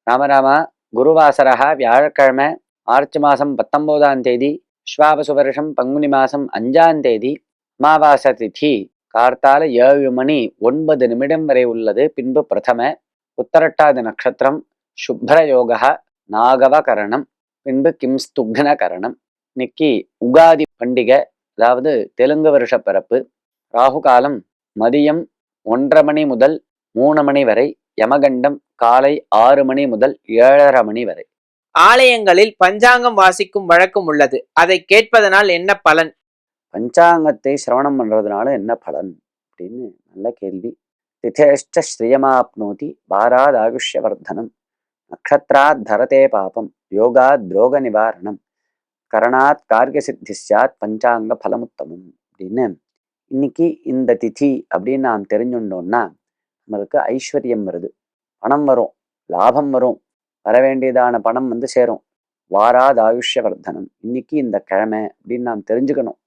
ராமராமா, குருவாசரா வியாழக்கிழமை மார்ச் மாதம் 19ஆம் தேதி, விஸ்வாவசு வருஷம் பங்குனி மாதம் 5ஆம் தேதி, அமாவாசை திதி கார்த்தால 7 மணி 9 நிமிடம் வரை உள்ளது. பின்பு பிரதம உத்தரட்டாதி நட்சத்திரம், சுப்ரயோக, நாகவகரணம், பின்பு கிம்ஸ்துக்ன கரணம். இன்னைக்கு உகாதி பண்டிகை, அதாவது தெலுங்கு வருஷ பிறப்பு. ராகு காலம் மதியம் 1:30 மணி முதல் 3 மணி வரை, யமகண்டம் காலை 6 மணி முதல் 7:30 மணி வரை. ஆலயங்களில் பஞ்சாங்கம் வாசிக்கும் வழக்கம் உள்ளது. அதை கேட்பதனால் என்ன பலன்? பஞ்சாங்கத்தை சிரவணம் பண்றதுனால என்ன பலன் அப்படின்னு நல்ல கேள்வி. திதேஷ்ட ஸ்ரீயமாப்னோதி பாராத் ஆயுஷ்யவர்தனம், நக்ஷத்ராத் தரதே பாபம், யோகாத் துரோக நிவாரணம், கரணாத் கார்ய சித்தி சாத், பஞ்சாங்க பலமுத்தமம் அப்படின்னு. இன்னைக்கு இந்த திதி அப்படின்னு நாம் தெரிஞ்சுட்டோம்னா நம்மளுக்கு ஐஸ்வர்யம் வருது, பணம் வரும், லாபம் வரும், வர வேண்டியதான பணம் வந்து சேரும். வாராத் ஆயுஷ்யவர்தனம், இன்னைக்கு இந்த கிழமை அப்படின்னு நாம் தெரிஞ்சுக்கணும்.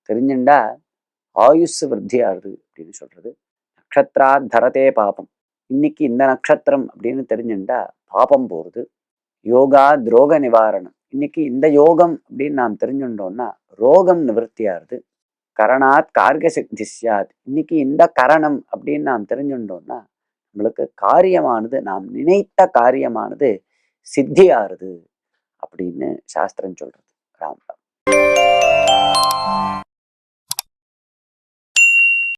தெரிஞ்சுண்டா ஆயுசு விருத்தி ஆகுது அப்படின்னு சொல்றது. நக்ஷத்ராத் தரதே பாபம், இன்னைக்கு இந்த நட்சத்திரம் அப்படின்னு தெரிஞ்சுண்டா பாபம் போறது. யோகா துரோக நிவாரணம், இன்னைக்கு இந்த யோகம் அப்படின்னு நாம் தெரிஞ்சுட்டோம்னா ரோகம் நிவர்த்தி ஆகுது. கரணாத் கார்ய சித்தி சாத், இன்னைக்கு இந்த கரணம் அப்படின்னு நாம் தெரிஞ்சுட்டோம்னா நம்மளுக்கு காரியமானது, நாம் நினைத்த காரியமானது சித்தி ஆறுது அப்படின்னு சாஸ்திரம் சொல்றது. ராம் ராம்.